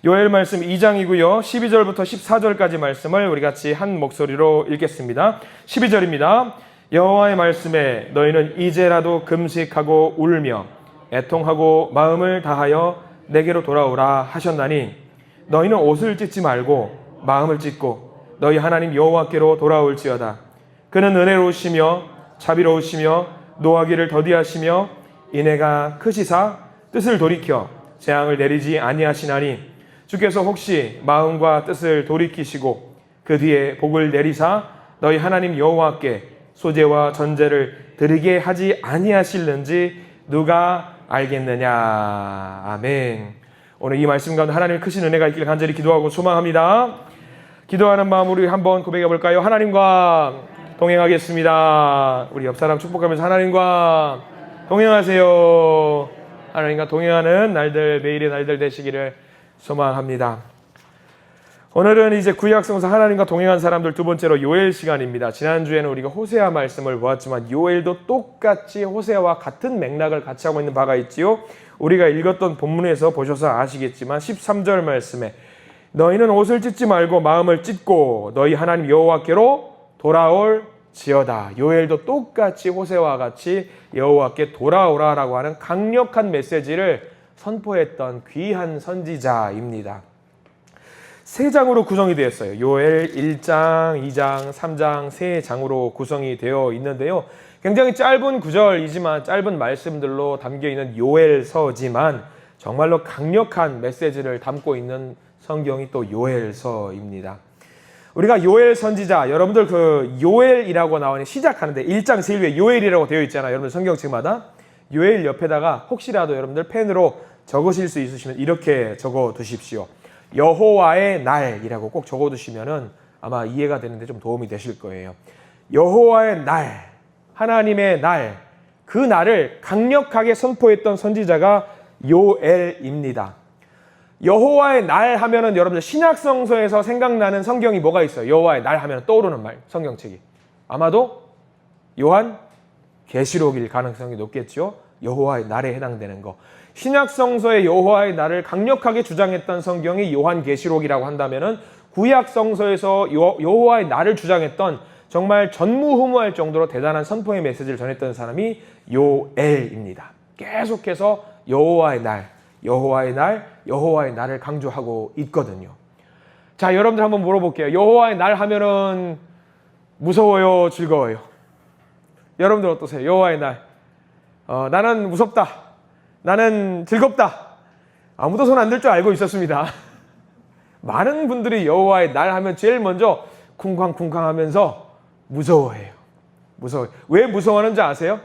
요엘 말씀 2장이고요. 12절부터 14절까지 말씀을 우리 같이 한 목소리로 읽겠습니다. 12절입니다. 여호와의 말씀에 너희는 이제라도 금식하고 울며 애통하고 마음을 다하여 내게로 돌아오라 하셨나니 너희는 옷을 찢지 말고 마음을 찢고 너희 하나님 여호와께로 돌아올지어다. 그는 은혜로우시며 자비로우시며 노하기를 더디하시며 인애가 크시사 뜻을 돌이켜 재앙을 내리지 아니하시나니 주께서 혹시 마음과 뜻을 돌이키시고 그 뒤에 복을 내리사 너희 하나님 여호와께 소제와 전제를 드리게 하지 아니하실는지 누가 알겠느냐. 아멘. 오늘 이 말씀 가운데 하나님의 크신 은혜가 있기를 간절히 기도하고 소망합니다. 기도하는 마음으로 한번 고백해 볼까요? 하나님과 동행하겠습니다. 우리 옆 사람 축복하면서 하나님과 동행하세요. 하나님과 동행하는 날들, 매일의 날들 되시기를 소망합니다. 오늘은 이제 구약성서 하나님과 동행한 사람들 두 번째로 요엘 시간입니다. 지난주에는 우리가 호세아 말씀을 보았지만 요엘도 똑같이 호세아와 같은 맥락을 같이 하고 있는 바가 있지요. 우리가 읽었던 본문에서 보셔서 아시겠지만 13절 말씀에 너희는 옷을 찢지 말고 마음을 찢고 너희 하나님 여호와께로 돌아올지어다. 요엘도 똑같이 호세아와 같이 여호와께 돌아오라라고 하는 강력한 메시지를 선포했던 귀한 선지자입니다. 세 장으로 구성이 되었어요. 요엘 1장, 2장, 3장 세 장으로 구성이 되어 있는데요. 굉장히 짧은 구절이지만 짧은 말씀들로 담겨있는 요엘서지만 정말로 강력한 메시지를 담고 있는 성경이 또 요엘서입니다. 우리가 요엘 선지자, 여러분들 그 요엘이라고 나오는 시작하는데 1장 제일 위에 요엘이라고 되어 있잖아요. 여러분들 성경책마다 요엘 옆에다가 혹시라도 여러분들 펜으로 적으실 수 있으시면 이렇게 적어 두십시오. 여호와의 날이라고 꼭 적어두시면은 아마 이해가 되는데 좀 도움이 되실 거예요. 여호와의 날, 하나님의 날, 그 날을 강력하게 선포했던 선지자가 요엘입니다. 여호와의 날 하면은 여러분들 신약성서에서 생각나는 성경이 뭐가 있어요? 여호와의 날 하면 떠오르는 말, 성경책이 아마도 요한 계시록일 가능성이 높겠죠. 여호와의 날에 해당되는 거. 신약성서의 여호와의 날을 강력하게 주장했던 성경이 요한계시록이라고 한다면은 구약성서에서 여호와의 날을 주장했던 정말 전무후무할 정도로 대단한 선포의 메시지를 전했던 사람이 요엘입니다. 계속해서 여호와의 날, 여호와의 날, 여호와의 날을 강조하고 있거든요. 자, 여러분들 한번 물어볼게요. 여호와의 날 하면은 무서워요, 즐거워요? 여러분들 어떠세요? 여호와의 날. 나는 무섭다. 나는 즐겁다. 아무도 손 안 들 줄 알고 있었습니다. 많은 분들이 여호와의 날 하면 제일 먼저 쿵쾅쿵쾅 하면서 무서워해요. 무서워요. 왜 무서워하는지 아세요?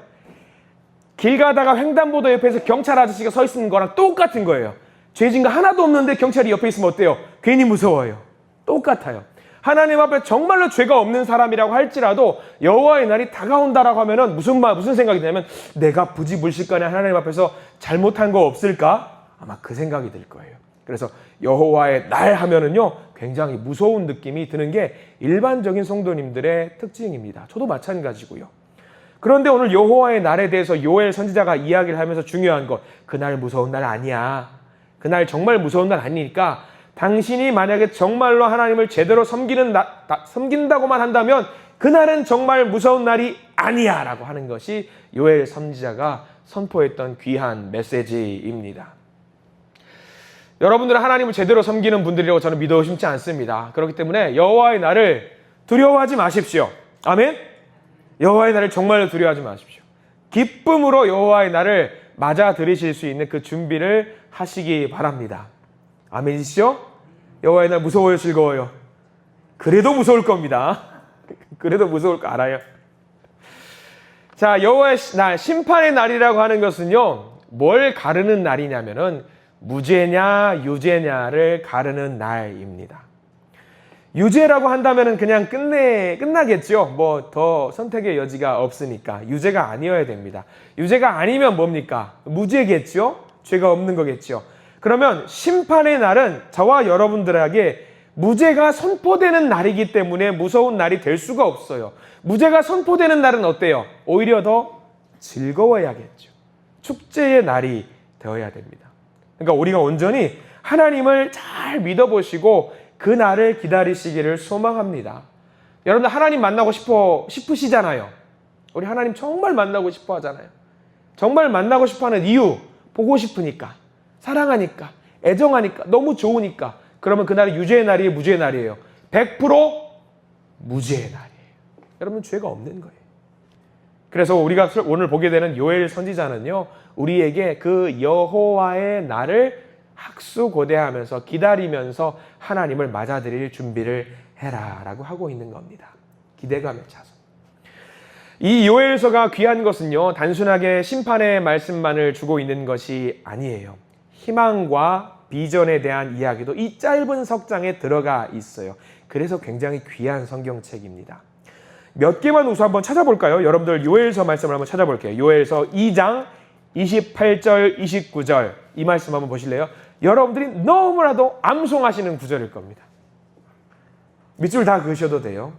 길 가다가 횡단보도 옆에서 경찰 아저씨가 서 있는 거랑 똑같은 거예요. 죄진 거 하나도 없는데 경찰이 옆에 있으면 어때요? 괜히 무서워요. 똑같아요. 하나님 앞에 정말로 죄가 없는 사람이라고 할지라도 여호와의 날이 다가온다라고 하면은 무슨 생각이 드냐면 내가 부지불식간에 하나님 앞에서 잘못한 거 없을까? 아마 그 생각이 들 거예요. 그래서 여호와의 날 하면은요 굉장히 무서운 느낌이 드는 게 일반적인 성도님들의 특징입니다. 저도 마찬가지고요. 그런데 오늘 여호와의 날에 대해서 요엘 선지자가 이야기를 하면서 중요한 것, 그날 무서운 날 아니야. 그날 정말 무서운 날 아니니까 당신이 만약에 정말로 하나님을 제대로 섬긴다고만 한다면 그날은 정말 무서운 날이 아니야 라고 하는 것이 요엘 선지자가 선포했던 귀한 메시지입니다. 여러분들은 하나님을 제대로 섬기는 분들이라고 저는 믿어 의심치 않습니다. 그렇기 때문에 여호와의 날을 두려워하지 마십시오. 아멘? 여호와의 날을 정말로 두려워하지 마십시오. 기쁨으로 여호와의 날을 맞아들이실 수 있는 그 준비를 하시기 바랍니다. 아멘이시죠? 여호와의 날 무서워요, 즐거워요? 그래도 무서울 겁니다. 그래도 무서울 거 알아요. 자, 여호와의 날, 심판의 날이라고 하는 것은요, 뭘 가르는 날이냐면은 무죄냐 유죄냐를 가르는 날입니다. 유죄라고 한다면은 그냥 끝나겠죠. 뭐 더 선택의 여지가 없으니까 유죄가 아니어야 됩니다. 유죄가 아니면 뭡니까? 무죄겠죠. 죄가 없는 거겠죠. 그러면 심판의 날은 저와 여러분들에게 무죄가 선포되는 날이기 때문에 무서운 날이 될 수가 없어요. 무죄가 선포되는 날은 어때요? 오히려 더 즐거워야겠죠. 축제의 날이 되어야 됩니다. 그러니까 우리가 온전히 하나님을 잘 믿어보시고 그 날을 기다리시기를 소망합니다. 여러분들 하나님 만나고 싶으시잖아요. 우리 하나님 정말 만나고 싶어 하잖아요. 정말 만나고 싶어 하는 이유, 보고 싶으니까, 사랑하니까, 애정하니까, 너무 좋으니까. 그러면 그날이 유죄의 날이에요, 무죄의 날이에요? 100% 무죄의 날이에요. 여러분 죄가 없는 거예요. 그래서 우리가 오늘 보게 되는 요엘 선지자는요, 우리에게 그 여호와의 날을 학수고대하면서 기다리면서 하나님을 맞아들일 준비를 해라 라고 하고 있는 겁니다. 기대감에 차서. 이 요엘서가 귀한 것은요, 단순하게 심판의 말씀만을 주고 있는 것이 아니에요. 희망과 비전에 대한 이야기도 이 짧은 석장에 들어가 있어요. 그래서 굉장히 귀한 성경책입니다. 몇 개만 우선 한번 찾아볼까요? 여러분들 요엘서 말씀을 한번 찾아볼게요. 요엘서 2장 28절, 29절 이 말씀 한번 보실래요? 여러분들이 너무나도 암송하시는 구절일 겁니다. 밑줄 다 그으셔도 돼요.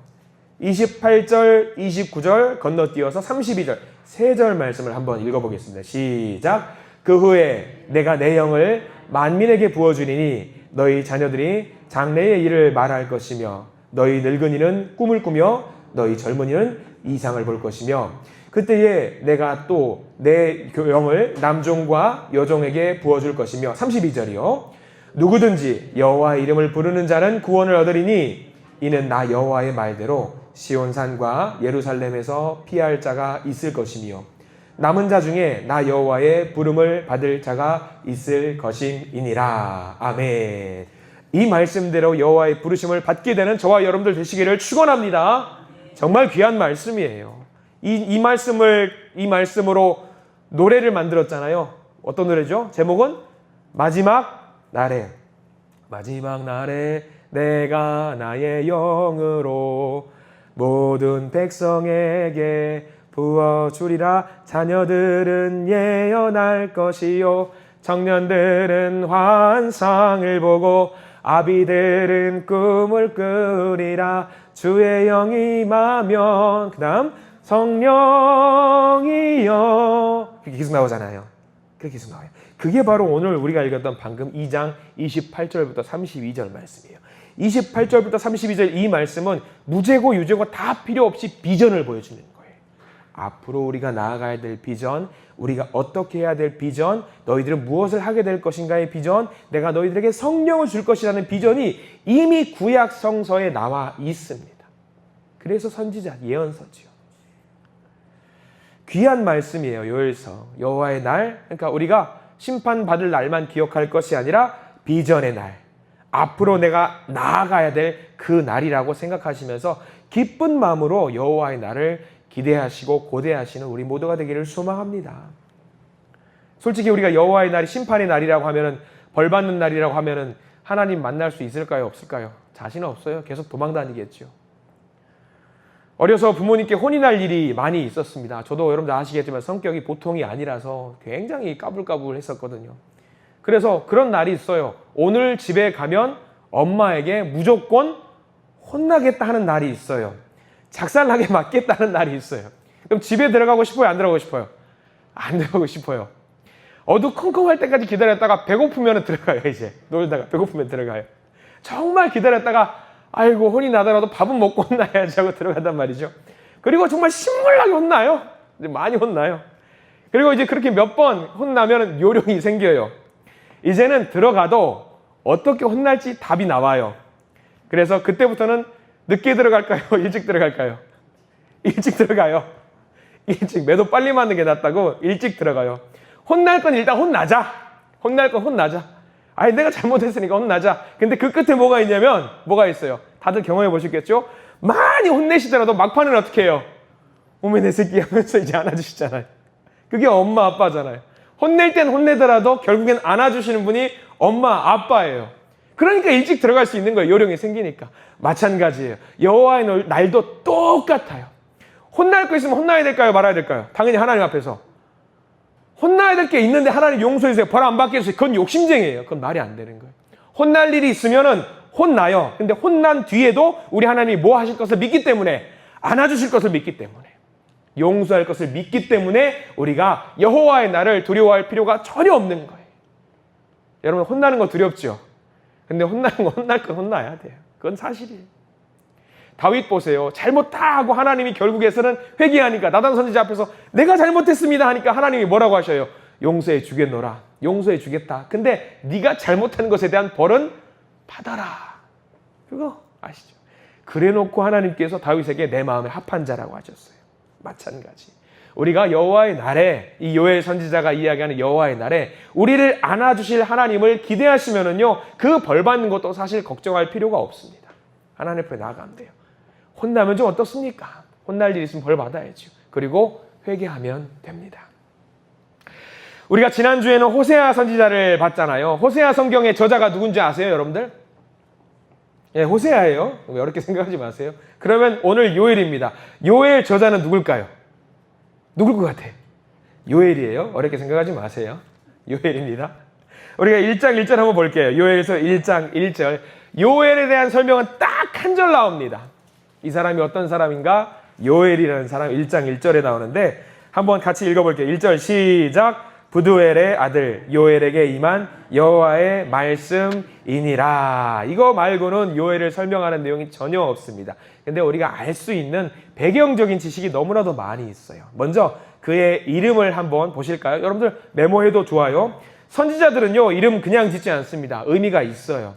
28절, 29절 건너뛰어서 32절 세 절 말씀을 한번 읽어보겠습니다. 시작. 그 후에 내가 내 영을 만민에게 부어주리니 너희 자녀들이 장래의 일을 말할 것이며 너희 늙은이는 꿈을 꾸며 너희 젊은이는 이상을 볼 것이며 그때에 내가 또 내 영을 남종과 여종에게 부어줄 것이며 32절이요. 누구든지 여호와의 이름을 부르는 자는 구원을 얻으리니 이는 나 여호와의 말대로 시온산과 예루살렘에서 피할 자가 있을 것이며 남은 자 중에 나 여호와의 부름을 받을 자가 있을 것임이니라. 아멘. 이 말씀대로 여호와의 부르심을 받게 되는 저와 여러분들 되시기를 축원합니다. 정말 귀한 말씀이에요. 이 말씀으로 노래를 만들었잖아요. 어떤 노래죠? 제목은 마지막 날에. 마지막 날에 내가 나의 영으로 모든 백성에게 부어주리라. 자녀들은 예언할 것이요 청년들은 환상을 보고 아비들은 꿈을 꾸리라. 주의 영이 임하면 그 다음 성령이여 그렇게 계속 나오잖아요. 그렇게 계속 나와요. 그게 바로 오늘 우리가 읽었던 방금 2장 28절부터 32절 말씀이에요. 28절부터 32절 이 말씀은 무죄고 유죄고 다 필요 없이 비전을 보여주는 거예요. 앞으로 우리가 나아가야 될 비전, 우리가 어떻게 해야 될 비전, 너희들은 무엇을 하게 될 것인가의 비전, 내가 너희들에게 성령을 줄 것이라는 비전이 이미 구약 성서에 나와 있습니다. 그래서 선지자, 예언서지요. 귀한 말씀이에요. 요엘서, 여호와의 날. 그러니까 우리가 심판받을 날만 기억할 것이 아니라 비전의 날, 앞으로 내가 나아가야 될 그 날이라고 생각하시면서 기쁜 마음으로 여호와의 날을 기대하시고 고대하시는 우리 모두가 되기를 소망합니다. 솔직히 우리가 여호와의 날이 심판의 날이라고 하면은, 벌 받는 날이라고 하면은 하나님 만날 수 있을까요? 없을까요? 자신 없어요. 계속 도망다니겠죠. 어려서 부모님께 혼이 날 일이 많이 있었습니다. 저도 여러분들 아시겠지만 성격이 보통이 아니라서 굉장히 까불까불했었거든요. 그래서 그런 날이 있어요. 오늘 집에 가면 엄마에게 무조건 혼나겠다 하는 날이 있어요. 작살나게 맞겠다는 날이 있어요. 그럼 집에 들어가고 싶어요? 안 들어가고 싶어요? 안 들어가고 싶어요. 어두컴컴할 때까지 기다렸다가 배고프면 들어가요. 이제 놀다가 배고프면 들어가요. 정말 기다렸다가 아이고 혼이 나더라도 밥은 먹고 혼나야지 하고 들어간단 말이죠. 그리고 정말 신물나게 혼나요. 이제 많이 혼나요. 그리고 이제 그렇게 몇 번 혼나면 요령이 생겨요. 이제는 들어가도 어떻게 혼날지 답이 나와요. 그래서 그때부터는 늦게 들어갈까요? 일찍 들어갈까요? 일찍 들어가요. 일찍 매도 빨리 맞는 게 낫다고 일찍 들어가요. 혼날 건 일단 혼나자. 혼날 건 혼나자. 아니 내가 잘못했으니까 혼나자. 근데 그 끝에 뭐가 있냐면 뭐가 있어요. 다들 경험해 보셨겠죠? 많이 혼내시더라도 막판은 어떻게 해요? 어머 내 새끼 하면서 이제 안아주시잖아요. 그게 엄마 아빠잖아요. 혼낼 땐 혼내더라도 결국엔 안아주시는 분이 엄마 아빠예요. 그러니까 일찍 들어갈 수 있는 거예요. 요령이 생기니까. 마찬가지예요. 여호와의 날도 똑같아요. 혼날 거 있으면 혼나야 될까요? 말아야 될까요? 당연히 하나님 앞에서. 혼나야 될 게 있는데 하나님 용서해 주세요. 벌 안 받게 해주세요. 그건 욕심쟁이에요. 그건 말이 안 되는 거예요. 혼날 일이 있으면은 혼나요. 근데 혼난 뒤에도 우리 하나님이 뭐 하실 것을 믿기 때문에, 안아주실 것을 믿기 때문에, 용서할 것을 믿기 때문에 우리가 여호와의 날을 두려워할 필요가 전혀 없는 거예요. 여러분 혼나는 거 두렵죠? 근데 혼나는 거 혼날 건 혼나야 돼요. 그건 사실이에요. 다윗 보세요. 잘못 다 하고 하나님이 결국에서는 회개하니까 나단 선지자 앞에서 내가 잘못했습니다 하니까 하나님이 뭐라고 하셔요? 용서해 주겠노라. 용서해 주겠다. 근데 네가 잘못한 것에 대한 벌은 받아라. 그거 아시죠? 그래놓고 하나님께서 다윗에게 내 마음에 합한 자라고 하셨어요. 마찬가지. 우리가 여호와의 날에, 이 요엘 선지자가 이야기하는 여호와의 날에 우리를 안아주실 하나님을 기대하시면은요, 그 벌 받는 것도 사실 걱정할 필요가 없습니다. 하나님 앞에 나아가면 돼요. 혼나면 좀 어떻습니까? 혼날 일 있으면 벌 받아야죠. 그리고 회개하면 됩니다. 우리가 지난주에는 호세아 선지자를 봤잖아요. 호세아 성경의 저자가 누군지 아세요, 여러분들? 예, 호세아예요. 어렵게 생각하지 마세요. 그러면 오늘 요엘입니다. 요엘 저자는 누굴까요? 누굴 것 같아? 요엘이에요. 어렵게 생각하지 마세요. 요엘입니다. 우리가 1장 1절 한번 볼게요. 요엘에서 1장 1절. 요엘에 대한 설명은 딱 한 절 나옵니다. 이 사람이 어떤 사람인가? 요엘이라는 사람 1장 1절에 나오는데 한번 같이 읽어볼게요. 1절 시작. 부두엘의 아들 요엘에게 임한 여호와의 말씀이니라. 이거 말고는 요엘을 설명하는 내용이 전혀 없습니다. 근데 우리가 알 수 있는 배경적인 지식이 너무나도 많이 있어요. 먼저 그의 이름을 한번 보실까요? 여러분들 메모해도 좋아요. 선지자들은요, 이름 그냥 짓지 않습니다. 의미가 있어요.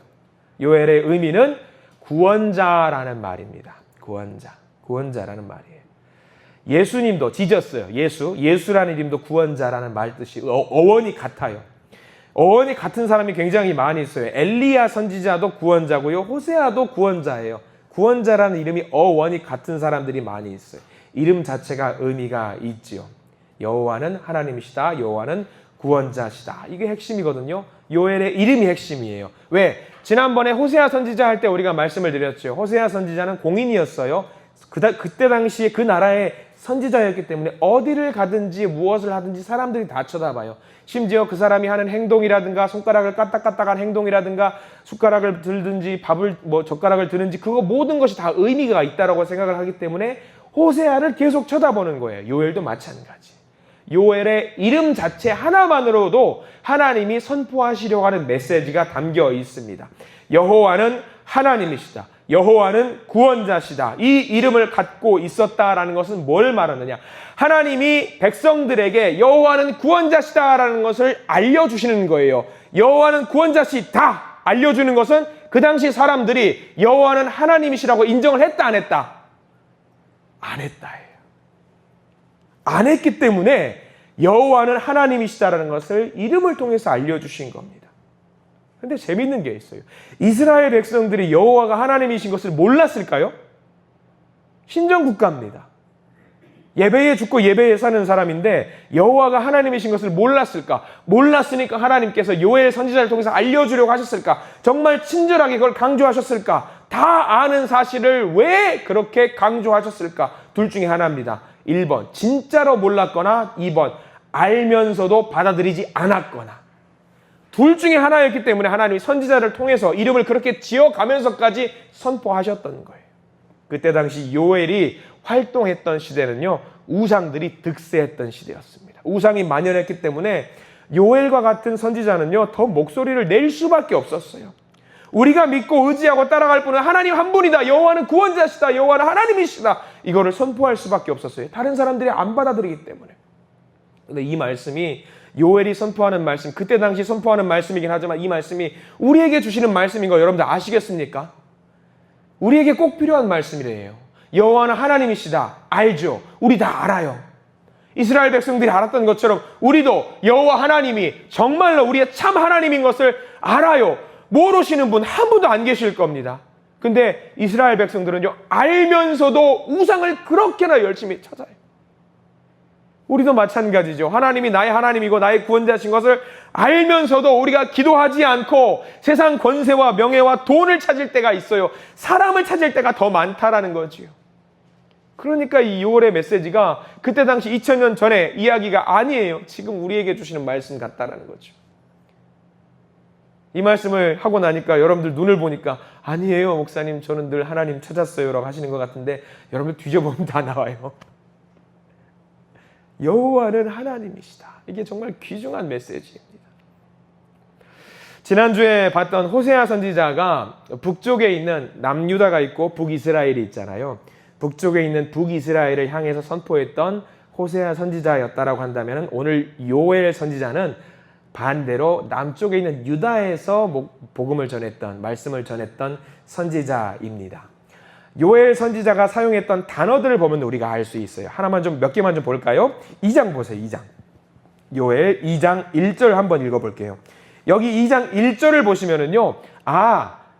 요엘의 의미는 구원자라는 말입니다. 구원자라는 말이에요. 예수님도 지졌어요. 예수라는 이름도 구원자라는 말 뜻이 어원이 같아요. 어원이 같은 사람이 굉장히 많이 있어요. 엘리야 선지자도 구원자고요. 호세아도 구원자예요. 구원자라는 이름이 어원이 같은 사람들이 많이 있어요. 이름 자체가 의미가 있지요. 여호와는 하나님이시다. 여호와는 구원자시다. 이게 핵심이거든요. 요엘의 이름이 핵심이에요. 왜? 지난번에 호세아 선지자 할 때 우리가 말씀을 드렸죠. 호세아 선지자는 공인이었어요. 그때 당시에 그 나라의 선지자였기 때문에 어디를 가든지 무엇을 하든지 사람들이 다 쳐다봐요. 심지어 그 사람이 하는 행동이라든가 손가락을 까딱까딱한 행동이라든가 숟가락을 들든지 젓가락을 드는지 그거 모든 것이 다 의미가 있다고 생각을 하기 때문에 호세아를 계속 쳐다보는 거예요. 요엘도 마찬가지. 요엘의 이름 자체 하나만으로도 하나님이 선포하시려고 하는 메시지가 담겨 있습니다. 여호와는 하나님이시다. 여호와는 구원자시다. 이 이름을 갖고 있었다라는 것은 뭘 말하느냐? 하나님이 백성들에게 여호와는 구원자시다라는 것을 알려주시는 거예요. 여호와는 구원자시다 알려주는 것은 그 당시 사람들이 여호와는 하나님이시라고 인정을 했다 안 했다? 안 했다예요. 안 했기 때문에 여호와는 하나님이시다라는 것을 이름을 통해서 알려주신 겁니다. 근데 재밌는 게 있어요. 이스라엘 백성들이 여호와가 하나님이신 것을 몰랐을까요? 신정국가입니다. 예배에 죽고 예배에 사는 사람인데 여호와가 하나님이신 것을 몰랐을까? 몰랐으니까 하나님께서 요엘 선지자를 통해서 알려주려고 하셨을까? 정말 친절하게 그걸 강조하셨을까? 다 아는 사실을 왜 그렇게 강조하셨을까? 둘 중에 하나입니다. 1번 진짜로 몰랐거나 2번 알면서도 받아들이지 않았거나. 둘 중에 하나였기 때문에 하나님이 선지자를 통해서 이름을 그렇게 지어가면서까지 선포하셨던 거예요. 그때 당시 요엘이 활동했던 시대는요, 우상들이 득세했던 시대였습니다. 우상이 만연했기 때문에 요엘과 같은 선지자는요, 더 목소리를 낼 수밖에 없었어요. 우리가 믿고 의지하고 따라갈 분은 하나님 한 분이다. 여호와는 구원자시다. 여호와는 하나님이시다. 이거를 선포할 수밖에 없었어요. 다른 사람들이 안 받아들이기 때문에. 근데 이 말씀이 요엘이 선포하는 말씀, 그때 당시 선포하는 말씀이긴 하지만 이 말씀이 우리에게 주시는 말씀인 거 여러분들 아시겠습니까? 우리에게 꼭 필요한 말씀이래요. 여호와는 하나님이시다. 알죠? 우리 다 알아요. 이스라엘 백성들이 알았던 것처럼 우리도 여호와 하나님이 정말로 우리의 참 하나님인 것을 알아요. 모르시는 분 한 분도 안 계실 겁니다. 근데 이스라엘 백성들은요, 알면서도 우상을 그렇게나 열심히 찾아요. 우리도 마찬가지죠. 하나님이 나의 하나님이고 나의 구원자신 것을 알면서도 우리가 기도하지 않고 세상 권세와 명예와 돈을 찾을 때가 있어요. 사람을 찾을 때가 더 많다라는 거지요. 그러니까 이 요엘의 메시지가 그때 당시 2000년 전의 이야기가 아니에요. 지금 우리에게 주시는 말씀 같다라는 거죠. 이 말씀을 하고 나니까 여러분들 눈을 보니까 아니에요 목사님 저는 늘 하나님 찾았어요 라고 하시는 것 같은데 여러분들 뒤져보면 다 나와요. 여호와는 하나님이시다. 이게 정말 귀중한 메시지입니다. 지난주에 봤던 호세아 선지자가 북쪽에 있는 남유다가 있고 북이스라엘이 있잖아요. 북쪽에 있는 북이스라엘을 향해서 선포했던 호세아 선지자였다라고 한다면 오늘 요엘 선지자는 반대로 남쪽에 있는 유다에서 복음을 전했던, 말씀을 전했던 선지자입니다. 요엘 선지자가 사용했던 단어들을 보면 우리가 알 수 있어요. 몇 개만 좀 볼까요? 2장 보세요. 2장. 요엘 2장 1절 한번 읽어볼게요. 여기 2장 1절을 보시면은요,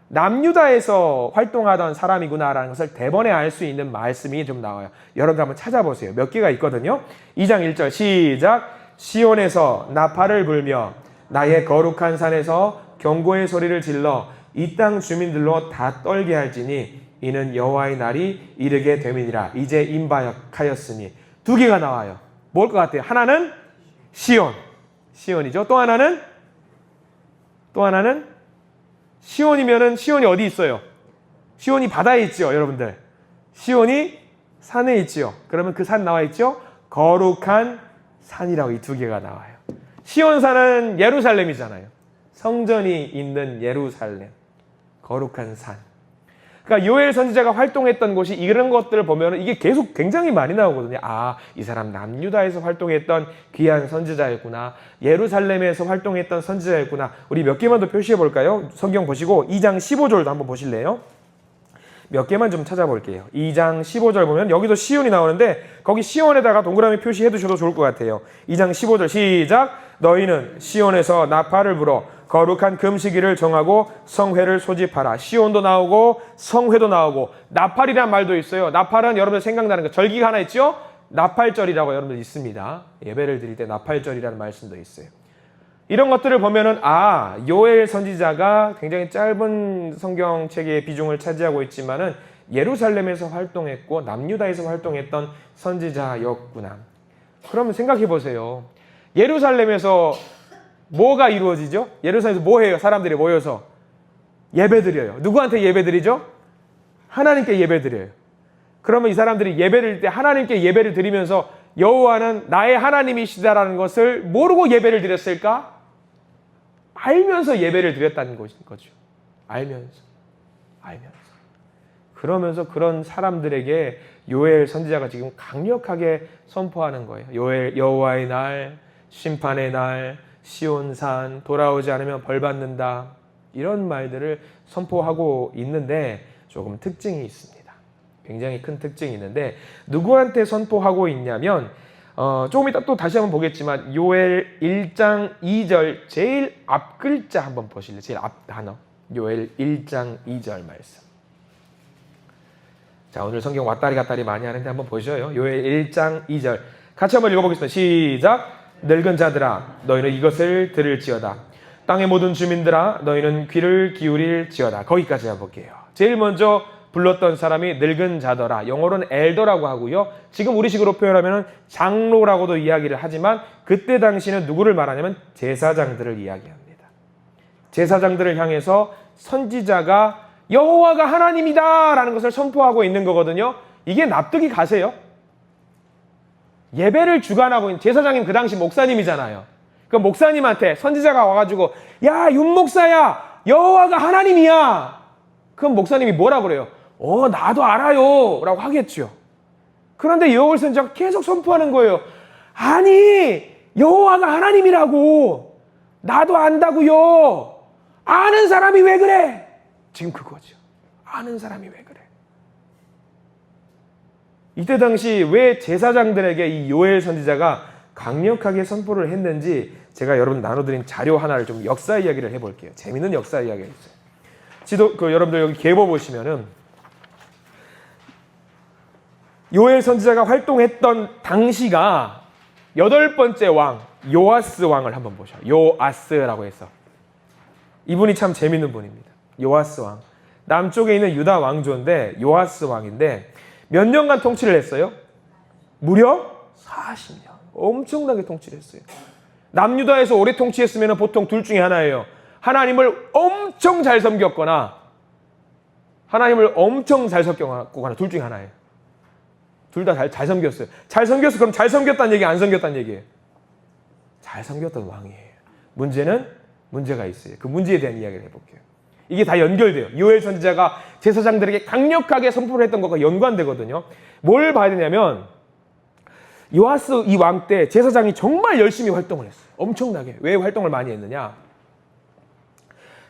남유다에서 활동하던 사람이구나라는 것을 대번에 알 수 있는 말씀이 좀 나와요. 여러분들 한번 찾아보세요. 몇 개가 있거든요. 2장 1절 시작. 시온에서 나팔을 불며 나의 거룩한 산에서 경고의 소리를 질러 이 땅 주민들로 다 떨게 할지니 이는 여호와의 날이 이르게 됨이니라. 이제 임박하였으니. 두 개가 나와요. 뭘 것 같아요? 하나는 시온이죠. 또 하나는 시온이면은 시온이 어디 있어요? 시온이 바다에 있죠, 여러분들. 시온이 산에 있죠. 그러면 그 산 나와 있죠? 거룩한 산이라고 이 두 개가 나와요. 시온산은 예루살렘이잖아요. 성전이 있는 예루살렘. 거룩한 산. 그러니까 요엘 선지자가 활동했던 곳이 이런 것들을 보면 이게 계속 굉장히 많이 나오거든요. 이 사람 남유다에서 활동했던 귀한 선지자였구나. 예루살렘에서 활동했던 선지자였구나. 우리 몇 개만 더 표시해 볼까요? 성경 보시고 2장 15절도 한번 보실래요? 몇 개만 좀 찾아볼게요. 2장 15절 보면 여기도 시온이 나오는데 거기 시온에다가 동그라미 표시해 두셔도 좋을 것 같아요. 2장 15절 시작. 너희는 시온에서 나팔을 불어 거룩한 금식일을 정하고 성회를 소집하라. 시온도 나오고 성회도 나오고 나팔이란 말도 있어요. 나팔은 여러분들 생각나는 거 절기가 하나 있죠? 나팔절이라고 여러분들 있습니다. 예배를 드릴 때 나팔절이라는 말씀도 있어요. 이런 것들을 보면은 요엘 선지자가 굉장히 짧은 성경책의 비중을 차지하고 있지만은 예루살렘에서 활동했고 남유다에서 활동했던 선지자였구나. 그러면 생각해 보세요. 예루살렘에서 뭐가 이루어지죠? 예루살렘에서 뭐 해요? 사람들이 모여서 예배드려요. 누구한테 예배드리죠? 하나님께 예배드려요. 그러면 이 사람들이 예배를 드릴 때 하나님께 예배를 드리면서 여호와는 나의 하나님이시다라는 것을 모르고 예배를 드렸을까? 알면서 예배를 드렸다는 거죠. 알면서. 그러면서 그런 사람들에게 요엘 선지자가 지금 강력하게 선포하는 거예요. 여호와의 날, 심판의 날, 시온산, 돌아오지 않으면 벌 받는다. 이런 말들을 선포하고 있는데 조금 특징이 있습니다. 굉장히 큰 특징이 있는데 누구한테 선포하고 있냐면 조금 이따 또 다시 한번 보겠지만 요엘 1장 2절 제일 앞 글자 한번 보실래요? 제일 앞 단어. 요엘 1장 2절 말씀. 자, 오늘 성경 왔다리 갔다리 많이 하는데 한번 보셔요. 요엘 1장 2절. 같이 한번 읽어보겠습니다. 시작. 늙은 자들아 너희는 이것을 들을지어다. 땅의 모든 주민들아 너희는 귀를 기울일지어다. 거기까지 해볼게요. 제일 먼저 불렀던 사람이 늙은 자더라. 영어로는 엘더라고 하고요. 지금 우리식으로 표현하면 장로라고도 이야기를 하지만 그때 당시는 누구를 말하냐면 제사장들을 이야기합니다. 제사장들을 향해서 선지자가 여호와가 하나님이다 라는 것을 선포하고 있는 거거든요. 이게 납득이 가세요? 예배를 주관하고 있는 제사장님 그 당시 목사님이잖아요. 그 목사님한테 선지자가 와가지고 야 윤목사야 여호와가 하나님이야. 그럼 목사님이 뭐라 그래요? 나도 알아요 라고 하겠죠. 그런데 요엘 선지자가 계속 선포하는 거예요. 아니 여호와가 하나님이라고 나도 안다고요. 아는 사람이 왜 그래? 지금 그거죠. 아는 사람이 왜 그래? 이때 당시 왜 제사장들에게 이 요엘 선지자가 강력하게 선포를 했는지 제가 여러분 나눠드린 자료 하나를 좀 역사 이야기를 해볼게요. 재밌는 역사 이야기가 있어요. 여러분들 여기 계보 보시면은 요엘 선지자가 활동했던 당시가 8번째 왕 요아스 왕을 한번 보셔. 요아스라고 해서 이분이 참 재밌는 분입니다. 요아스 왕. 남쪽에 있는 유다 왕조인데 요아스 왕인데 몇 년간 통치를 했어요? 무려 40년. 엄청나게 통치를 했어요. 남유다에서 오래 통치했으면 보통 둘 중에 하나예요. 하나님을 엄청 잘 섬겼거나 하나님을 엄청 잘 섬겼거나 둘 중에 하나예요. 둘 다 잘 섬겼어요. 잘 섬겼어. 그럼 잘 섬겼다는 얘기, 안 섬겼다는 얘기예요. 잘 섬겼던 왕이에요. 문제는 문제가 있어요. 그 문제에 대한 이야기를 해볼게요. 이게 다 연결돼요. 요엘 선지자가 제사장들에게 강력하게 선포를 했던 것과 연관되거든요. 뭘 봐야 되냐면 요아스 이 왕 때 제사장이 정말 열심히 활동을 했어요. 엄청나게. 왜 활동을 많이 했느냐?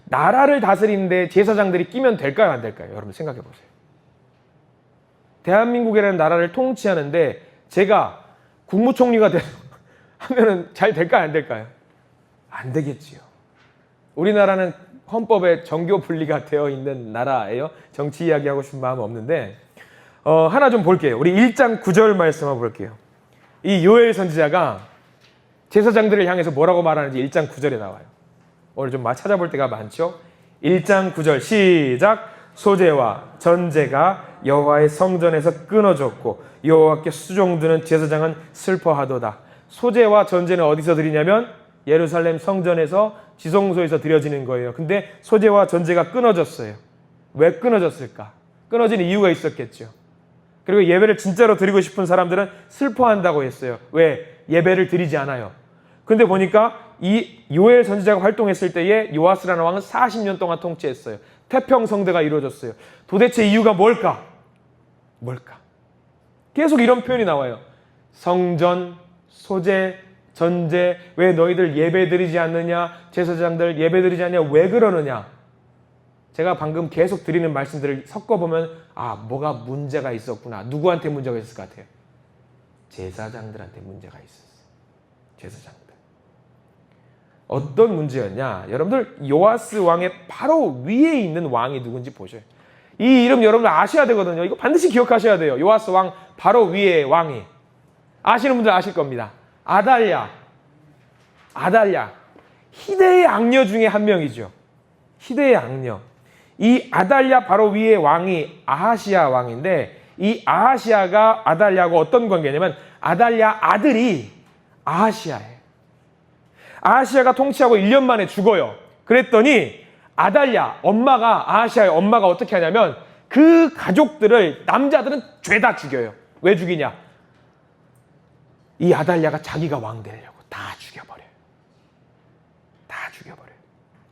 나라를 다스리는데 제사장들이 끼면 될까요? 안 될까요? 여러분 생각해 보세요. 대한민국이라는 나라를 통치하는데 제가 국무총리가 돼서 하면은 잘 될까요? 안 될까요? 안 되겠지요. 우리나라는 헌법에 정교 분리가 되어 있는 나라예요. 정치 이야기하고 싶은 마음은 없는데 하나 좀 볼게요. 우리 1장 9절 말씀 한번 볼게요. 이 요엘 선지자가 제사장들을 향해서 뭐라고 말하는지 1장 9절에 나와요. 오늘 좀 찾아볼 때가 많죠. 1장 9절 시작. 소제와 전제가 여호와의 성전에서 끊어졌고 여호와께 수종드는 제사장은 슬퍼하도다. 소제와 전제는 어디서 드리냐면 예루살렘 성전에서 지성소에서 드려지는 거예요. 근데 소제와 전제가 끊어졌어요. 왜 끊어졌을까? 끊어진 이유가 있었겠죠. 그리고 예배를 진짜로 드리고 싶은 사람들은 슬퍼한다고 했어요. 왜? 예배를 드리지 않아요. 근데 보니까 이 요엘 선지자가 활동했을 때에 요아스라는 왕은 40년 동안 통치했어요. 태평성대가 이루어졌어요. 도대체 이유가 뭘까? 계속 이런 표현이 나와요. 성전, 소제, 전제, 왜 너희들 예배드리지 않느냐? 제사장들 예배드리지 않냐? 왜 그러느냐? 제가 방금 계속 드리는 말씀들을 섞어보면 뭐가 문제가 있었구나. 누구한테 문제가 있을 것 같아요? 제사장들한테 문제가 있었어요. 제사장들. 어떤 문제였냐? 여러분들 요아스 왕의 바로 위에 있는 왕이 누군지 보셔요. 이 이름 여러분들 아셔야 되거든요. 이거 반드시 기억하셔야 돼요. 요아스 왕 바로 위에 왕이. 아시는 분들 아실 겁니다. 아달랴. 희대의 악녀 중에 한 명이죠. 희대의 악녀. 이 아달랴 바로 위에 왕이 아하시아 왕인데 이 아하시아가 아달랴하고 어떤 관계냐면 아달랴 아들이 아하시아예요. 아하시아가 통치하고 1년 만에 죽어요. 그랬더니 아달랴 아하시아의 엄마가 어떻게 하냐면 그 가족들을 남자들은 죄다 죽여요. 왜 죽이냐? 이 아달랴가 자기가 왕 되려고 다 죽여버려요.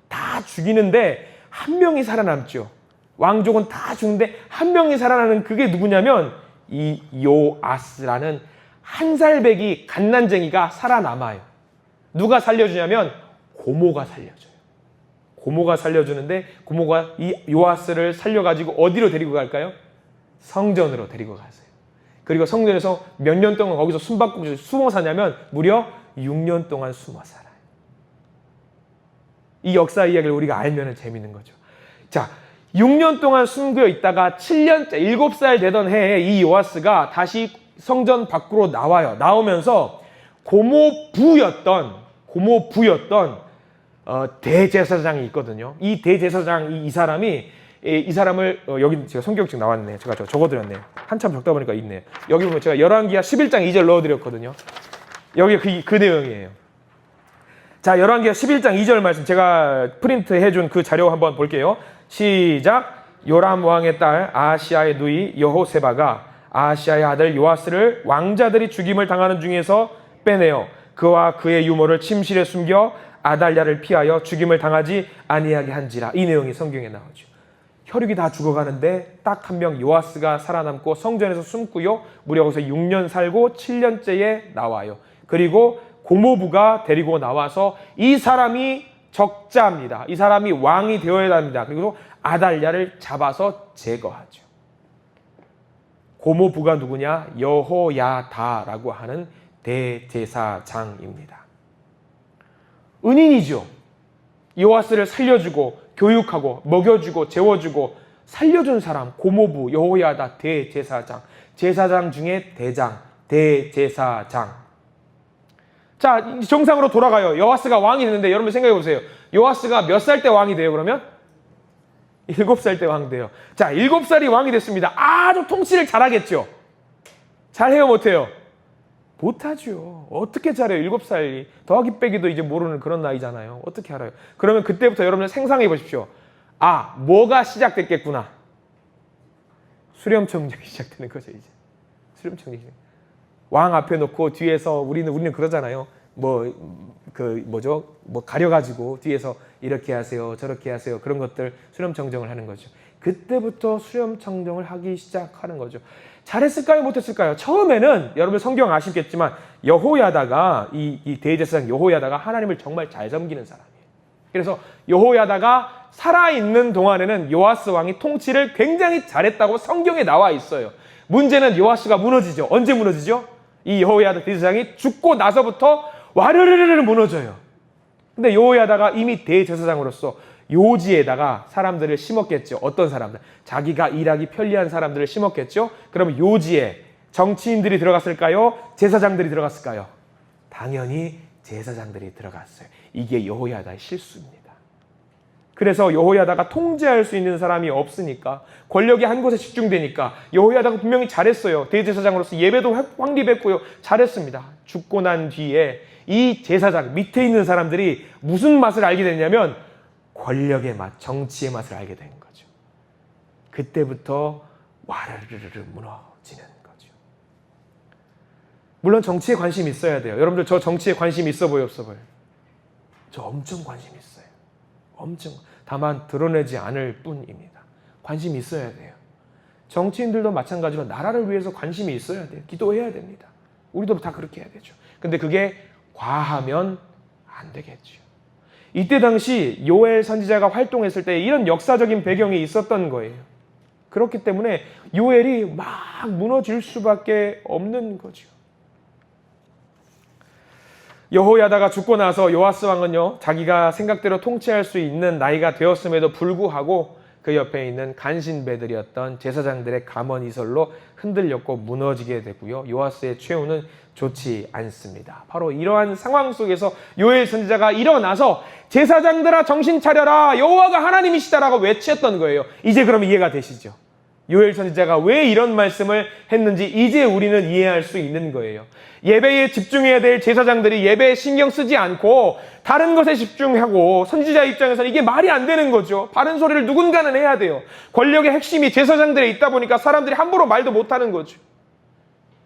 다 죽이는데 한 명이 살아남죠. 왕족은 다 죽는데 한 명이 살아나는 그게 누구냐면 이 요아스라는 한 살배기 갓난쟁이가 살아남아요. 누가 살려주냐면 고모가 살려줘요. 고모가 살려주는데 고모가 이 요아스를 살려가지고 어디로 데리고 갈까요? 성전으로 데리고 가세요. 그리고 성전에서 몇 년 동안 거기서 숨바꼭질 숨어 사냐면 무려 6년 동안 숨어 살아요. 이 역사 이야기를 우리가 알면 재밌는 거죠. 자, 6년 동안 숨겨 있다가 7년째 7살 되던 해에 이 요아스가 다시 성전 밖으로 나와요. 나오면서 고모부였던 대제사장이 있거든요. 이 대제사장 이 사람을 여기 제가 성경책 나왔네. 제가 적어드렸네요. 한참 적다 보니까 있네요. 여기 보면 제가 열왕기하 11장 2절 넣어드렸거든요. 여기 그 내용이에요. 자, 열왕기하 11장 2절 말씀 제가 프린트 해준 그 자료 한번 볼게요. 시작. 요람 왕의 딸 아하시아의 누이 여호세바가 아하시아의 아들 요아스를 왕자들이 죽임을 당하는 중에서 빼내어 그와 그의 유모를 침실에 숨겨 아달랴를 피하여 죽임을 당하지 아니하게 한지라. 이 내용이 성경에 나오죠. 혈육이 다 죽어가는데 딱 한 명 요아스가 살아남고 성전에서 숨고요. 무려 거기서 6년 살고 7년째에 나와요. 그리고 고모부가 데리고 나와서 이 사람이 적자입니다. 이 사람이 왕이 되어야 합니다. 그리고 아달랴를 잡아서 제거하죠. 고모부가 누구냐? 여호야다라고 하는 대제사장입니다. 은인이죠. 요아스를 살려주고 교육하고 먹여주고 재워주고 살려준 사람 고모부 여호야다 대제사장. 제사장 중에 대장 대제사장. 자, 정상으로 돌아가요. 요아스가 왕이 됐는데 여러분 생각해 보세요. 요아스가 몇 살 때 왕이 돼요 그러면? 7살 때 왕 돼요. 자, 7살이 왕이 됐습니다. 아주 통치를 잘하겠죠. 잘해요 못해요? 못하죠. 어떻게 잘해요? 7살이. 더하기 빼기도 이제 모르는 그런 나이잖아요. 어떻게 알아요? 그러면 그때부터 여러분들 생각해 보십시오. 뭐가 시작됐겠구나. 수렴청정이 시작되는 거죠 이제. 수렴청정이. 왕 앞에 놓고 뒤에서 우리는 그러잖아요. 가려가지고 뒤에서 이렇게 하세요, 저렇게 하세요. 그런 것들 수렴청정을 하는 거죠. 그때부터 수렴청정을 하기 시작하는 거죠. 잘했을까요? 못했을까요? 처음에는 여러분 성경 아시겠지만 여호야다가 이 대제사장 여호야다가 하나님을 정말 잘 섬기는 사람이에요. 그래서 여호야다가 살아있는 동안에는 요아스 왕이 통치를 굉장히 잘했다고 성경에 나와 있어요. 문제는 요아스가 무너지죠. 언제 무너지죠? 이 여호야다 대제사장이 죽고 나서부터 와르르르 무너져요. 근데 여호야다가 이미 대제사장으로서 요지에다가 사람들을 심었겠죠. 어떤 사람들? 자기가 일하기 편리한 사람들을 심었겠죠. 그럼 요지에 정치인들이 들어갔을까요? 제사장들이 들어갔을까요? 당연히 제사장들이 들어갔어요. 이게 여호야다의 실수입니다. 그래서 여호야다가 통제할 수 있는 사람이 없으니까, 권력이 한 곳에 집중되니까, 여호야다가 분명히 잘했어요. 대제사장으로서 예배도 확립했고요. 잘했습니다. 죽고 난 뒤에 이 제사장 밑에 있는 사람들이 무슨 맛을 알게 됐냐면 권력의 맛, 정치의 맛을 알게 된 거죠. 그때부터 와르르르 무너지는 거죠. 물론 정치에 관심이 있어야 돼요. 여러분들 저 정치에 관심이 있어 보여, 없어 보여요? 저 엄청 관심 있어요. 엄청. 다만 드러내지 않을 뿐입니다. 관심이 있어야 돼요. 정치인들도 마찬가지로 나라를 위해서 관심이 있어야 돼요. 기도해야 됩니다. 우리도 다 그렇게 해야 되죠. 근데 그게 과하면 안 되겠죠. 이때 당시 요엘 선지자가 활동했을 때 이런 역사적인 배경이 있었던 거예요. 그렇기 때문에 요엘이 막 무너질 수밖에 없는 거죠. 여호야다가 죽고 나서 요아스 왕은요, 자기가 생각대로 통치할 수 있는 나이가 되었음에도 불구하고 그 옆에 있는 간신배들이었던 제사장들의 가문이설로 흔들렸고 무너지게 되고요. 요아스의 최후는 좋지 않습니다. 바로 이러한 상황 속에서 요엘 선지자가 일어나서 제사장들아 정신 차려라, 여호와가 하나님이시다라고 외쳤던 거예요. 이제 그럼 이해가 되시죠? 요엘 선지자가 왜 이런 말씀을 했는지 이제 우리는 이해할 수 있는 거예요. 예배에 집중해야 될 제사장들이 예배에 신경 쓰지 않고 다른 것에 집중하고, 선지자 입장에서는 이게 말이 안 되는 거죠. 바른 소리를 누군가는 해야 돼요. 권력의 핵심이 제사장들에 있다 보니까 사람들이 함부로 말도 못하는 거죠.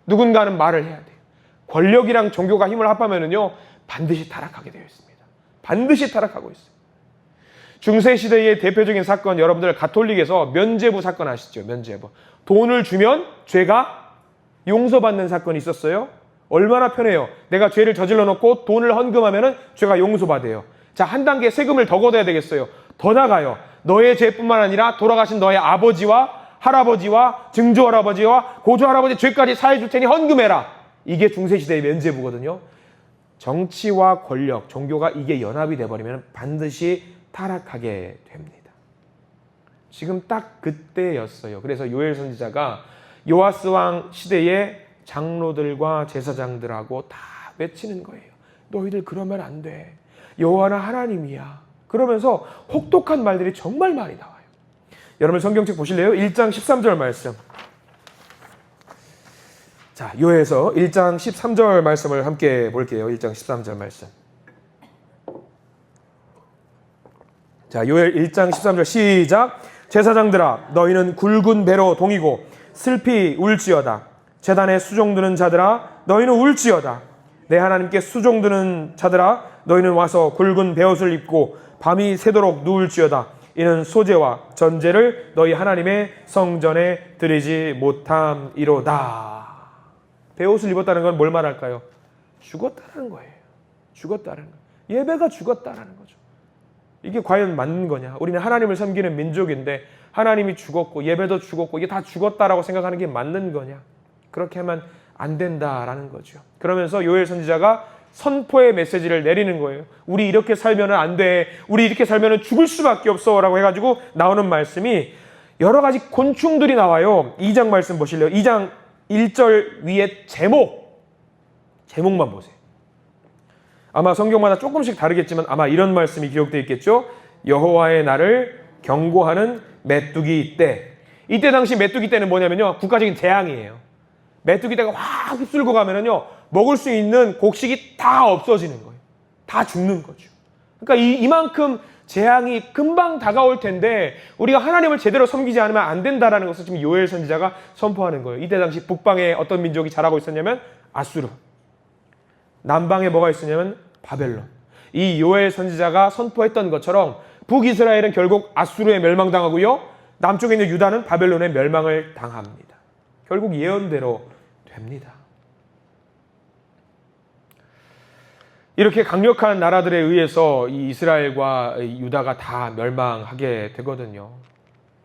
누군가는 말을 해야 돼요. 권력이랑 종교가 힘을 합하면은요, 반드시 타락하게 되어 있습니다. 반드시 타락하고 있어요. 중세시대의 대표적인 사건, 여러분들 가톨릭에서 면죄부 사건 아시죠? 면죄부. 돈을 주면 죄가 용서받는 사건이 있었어요. 얼마나 편해요. 내가 죄를 저질러 놓고 돈을 헌금하면 죄가 용서받아요. 자, 한 단계 세금을 더 걷어야 되겠어요. 더 나가요. 너의 죄뿐만 아니라 돌아가신 너의 아버지와 할아버지와 증조할아버지와 고조할아버지 죄까지 사해줄 테니 헌금해라. 이게 중세시대의 면죄부거든요. 정치와 권력, 종교가 이게 연합이 돼버리면 반드시 타락하게 됩니다. 지금 딱 그때였어요. 그래서 요엘 선지자가 요아스 왕 시대의 장로들과 제사장들하고 다 외치는 거예요. 너희들 그러면 안 돼. 여호와는 하나님이야. 그러면서 혹독한 말들이 정말 많이 나와요. 여러분 성경책 보실래요? 1장 13절 말씀. 자, 요엘서 1장 13절 말씀을 함께 볼게요. 1장 13절 말씀. 자, 요엘 1장 13절 시작. 제사장들아, 너희는 굵은 배로 동이고 슬피 울지어다. 제단에 수종드는 자들아, 너희는 울지어다. 내 하나님께 수종드는 자들아, 너희는 와서 굵은 베옷을 입고 밤이 새도록 누울지어다. 이는 소재와 전제를 너희 하나님의 성전에 드리지 못함이로다. 베옷을 입었다는 건 뭘 말할까요? 죽었다는 거예요. 죽었다는 거예요. 예배가 죽었다는 거죠. 이게 과연 맞는 거냐? 우리는 하나님을 섬기는 민족인데 하나님이 죽었고 예배도 죽었고 이게 다 죽었다라고 생각하는 게 맞는 거냐? 그렇게 하면 안 된다라는 거죠. 그러면서 요엘 선지자가 선포의 메시지를 내리는 거예요. 우리 이렇게 살면 안 돼. 우리 이렇게 살면 죽을 수밖에 없어. 라고 해가지고 나오는 말씀이 여러 가지 곤충들이 나와요. 2장 말씀 보실래요? 2장 1절 위에 제목만 보세요. 아마 성경마다 조금씩 다르겠지만 아마 이런 말씀이 기록되어 있겠죠. 여호와의 날을 경고하는 메뚜기 때. 이때 당시 메뚜기 때는 뭐냐면요, 국가적인 재앙이에요. 메뚜기 떼가 확 휩쓸고 가면은요, 먹을 수 있는 곡식이 다 없어지는 거예요. 다 죽는 거죠. 그러니까 이만큼 재앙이 금방 다가올 텐데 우리가 하나님을 제대로 섬기지 않으면 안 된다라는 것을 지금 요엘 선지자가 선포하는 거예요. 이때 당시 북방에 어떤 민족이 자라고 있었냐면 아수르. 남방에 뭐가 있었냐면 바벨론. 이 요엘 선지자가 선포했던 것처럼 북이스라엘은 결국 아수르에 멸망당하고요. 남쪽에 있는 유다는 바벨론에 멸망을 당합니다. 결국 예언대로 됩니다. 이렇게 강력한 나라들에 의해서 이 이스라엘과 유다가 다 멸망하게 되거든요.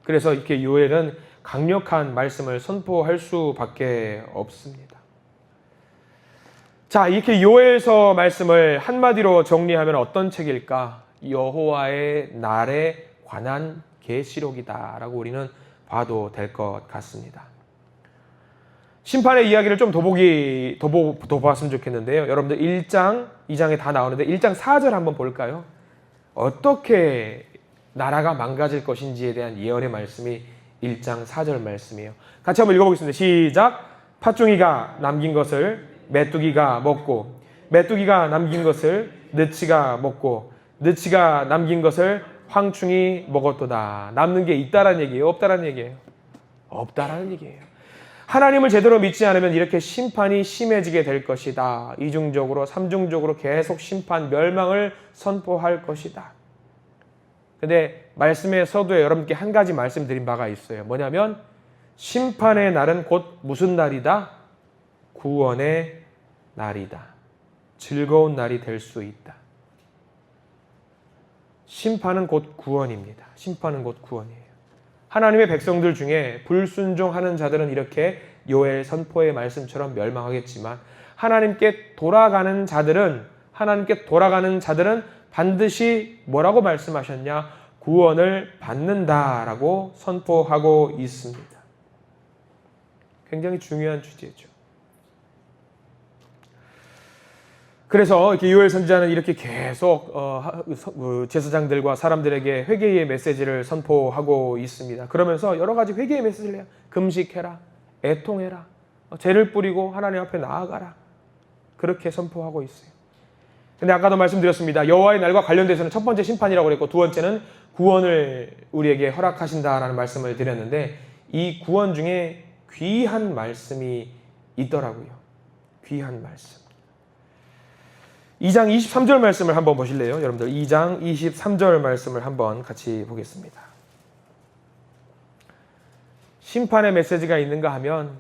그래서 이렇게 요엘은 강력한 말씀을 선포할 수밖에 없습니다. 자, 이렇게 요엘서 말씀을 한마디로 정리하면 어떤 책일까? 여호와의 날에 관한 계시록이다라고 우리는 봐도 될 것 같습니다. 심판의 이야기를 좀 더 보았으면 좋겠는데요. 여러분들 1장, 2장에 다 나오는데 1장 4절 한번 볼까요? 어떻게 나라가 망가질 것인지에 대한 예언의 말씀이 1장 4절 말씀이에요. 같이 한번 읽어보겠습니다. 시작! 팥종이가 남긴 것을 메뚜기가 먹고, 메뚜기가 남긴 것을 느치가 먹고, 느치가 남긴 것을 황충이 먹었도다. 남는 게 있다라는 얘기예요? 없다라는 얘기예요? 없다라는 얘기예요. 하나님을 제대로 믿지 않으면 이렇게 심판이 심해지게 될 것이다. 이중적으로, 삼중적으로 계속 심판, 멸망을 선포할 것이다. 근데 말씀의 서두에 여러분께 한 가지 말씀드린 바가 있어요. 뭐냐면 심판의 날은 곧 무슨 날이다? 구원의 날이다. 즐거운 날이 될 수 있다. 심판은 곧 구원입니다. 심판은 곧 구원이에요. 하나님의 백성들 중에 불순종하는 자들은 이렇게 요엘 선포의 말씀처럼 멸망하겠지만 하나님께 돌아가는 자들은 반드시 뭐라고 말씀하셨냐? 구원을 받는다라고 선포하고 있습니다. 굉장히 중요한 주제죠. 그래서 이렇게 요엘 선지자는 이렇게 계속 제사장들과 사람들에게 회개의 메시지를 선포하고 있습니다. 그러면서 여러 가지 회개의 메시지를 해요. 금식해라, 애통해라, 죄를 뿌리고 하나님 앞에 나아가라. 그렇게 선포하고 있어요. 근데 아까도 말씀드렸습니다. 여호와의 날과 관련돼서는 첫 번째 심판이라고 그랬고 두 번째는 구원을 우리에게 허락하신다라는 말씀을 드렸는데 이 구원 중에 귀한 말씀이 있더라고요. 귀한 말씀. 2장 23절 말씀을 한번 보실래요? 여러분들 2장 23절 말씀을 한번 같이 보겠습니다. 심판의 메시지가 있는가 하면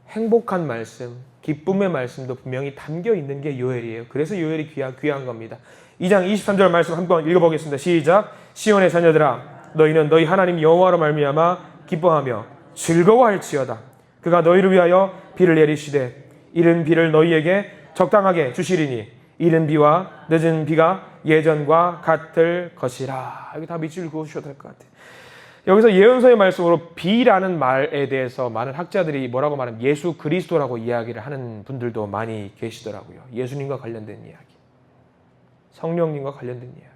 행복한 말씀, 기쁨의 말씀도 분명히 담겨 있는 게 요엘이에요. 그래서 요엘이 귀한 겁니다. 2장 23절 말씀 한번 읽어보겠습니다. 시작! 시온의 자녀들아 너희는 너희 하나님 여호와로 말미암아 기뻐하며 즐거워할지어다. 그가 너희를 위하여 비를 내리시되 이른 비를 너희에게 적당하게 주시리니 이른 비와 늦은 비가 예전과 같을 것이라. 여기 다 밑줄 그으셔도 될 것 같아요. 여기서 예언서의 말씀으로 비라는 말에 대해서 많은 학자들이 뭐라고 말하면 예수 그리스도라고 이야기를 하는 분들도 많이 계시더라고요. 예수님과 관련된 이야기, 성령님과 관련된 이야기.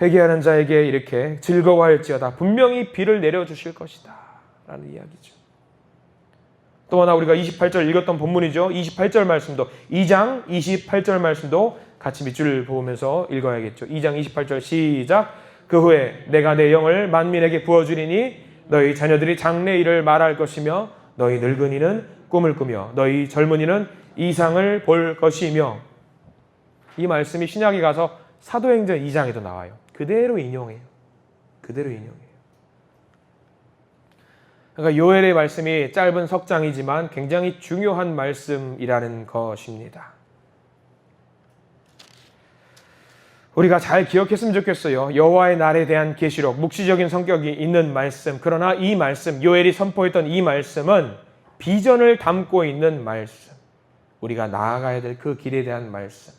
회개하는 자에게 이렇게 즐거워할지어다. 분명히 비를 내려주실 것이다 라는 이야기죠. 또 하나 우리가 28절 읽었던 본문이죠. 28절 말씀도 2장 28절 말씀도 같이 밑줄을 보면서 읽어야겠죠. 2장 28절 시작! 그 후에 내가 내 영을 만민에게 부어주리니 너희 자녀들이 장래 일을 말할 것이며 너희 늙은이는 꿈을 꾸며 너희 젊은이는 이상을 볼 것이며. 이 말씀이 신약에 가서 사도행전 2장에도 나와요. 그대로 인용해요. 그대로 인용해요. 그러니까 요엘의 말씀이 짧은 석장이지만 굉장히 중요한 말씀이라는 것입니다. 우리가 잘 기억했으면 좋겠어요. 여호와의 날에 대한 계시록, 묵시적인 성격이 있는 말씀. 그러나 이 말씀, 요엘이 선포했던 이 말씀은 비전을 담고 있는 말씀. 우리가 나아가야 될 그 길에 대한 말씀.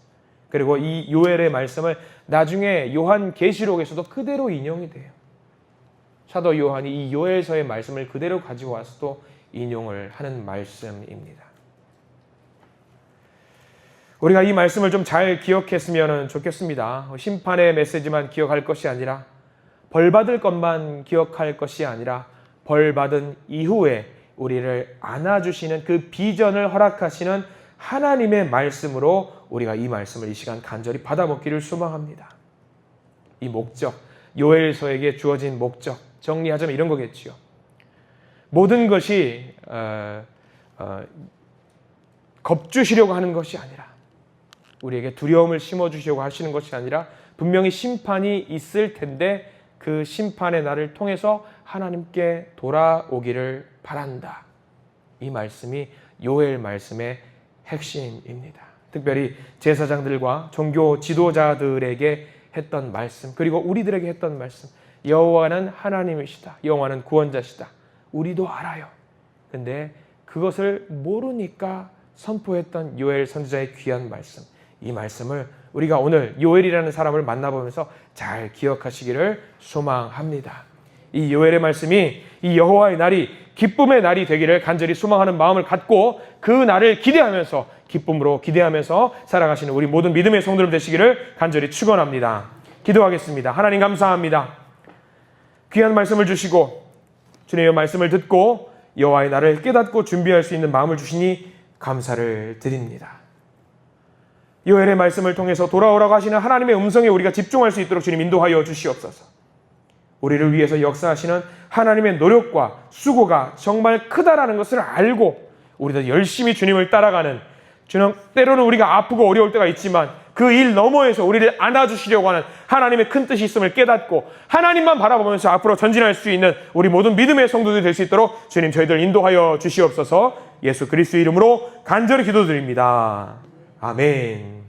그리고 이 요엘의 말씀을 나중에 요한 계시록에서도 그대로 인용이 돼요. 사도 요한이 이 요엘서의 말씀을 그대로 가지고 와서도 인용을 하는 말씀입니다. 우리가 이 말씀을 좀 잘 기억했으면 좋겠습니다. 심판의 메시지만 기억할 것이 아니라 벌받을 것만 기억할 것이 아니라 벌받은 이후에 우리를 안아주시는 그 비전을 허락하시는 하나님의 말씀으로 우리가 이 말씀을 이 시간 간절히 받아먹기를 소망합니다. 이 목적, 요엘서에게 주어진 목적, 정리하자면 이런 거겠지요. 모든 것이 겁주시려고 하는 것이 아니라, 우리에게 두려움을 심어주시려고 하시는 것이 아니라 분명히 심판이 있을 텐데 그 심판의 날을 통해서 하나님께 돌아오기를 바란다. 이 말씀이 요엘 말씀의 핵심입니다. 특별히 제사장들과 종교 지도자들에게 했던 말씀, 그리고 우리들에게 했던 말씀, 여호와는 하나님이시다. 여호와는 구원자시다. 우리도 알아요. 근데 그것을 모르니까 선포했던 요엘 선지자의 귀한 말씀, 이 말씀을 우리가 오늘 요엘이라는 사람을 만나보면서 잘 기억하시기를 소망합니다. 이 요엘의 말씀이 이 여호와의 날이 기쁨의 날이 되기를 간절히 소망하는 마음을 갖고 그 날을 기대하면서, 기쁨으로 기대하면서 살아가시는 우리 모든 믿음의 성도들 되시기를 간절히 축원합니다. 기도하겠습니다. 하나님 감사합니다. 귀한 말씀을 주시고 주님의 말씀을 듣고 여호와의 날을 깨닫고 준비할 수 있는 마음을 주시니 감사를 드립니다. 요엘의 말씀을 통해서 돌아오라고 하시는 하나님의 음성에 우리가 집중할 수 있도록 주님 인도하여 주시옵소서. 우리를 위해서 역사하시는 하나님의 노력과 수고가 정말 크다라는 것을 알고 우리도 열심히 주님을 따라가는, 주님 때로는 우리가 아프고 어려울 때가 있지만 그 일 너머에서 우리를 안아주시려고 하는 하나님의 큰 뜻이 있음을 깨닫고 하나님만 바라보면서 앞으로 전진할 수 있는 우리 모든 믿음의 성도들이 될 수 있도록 주님 저희들 인도하여 주시옵소서. 예수 그리스도의 이름으로 간절히 기도드립니다. 아멘.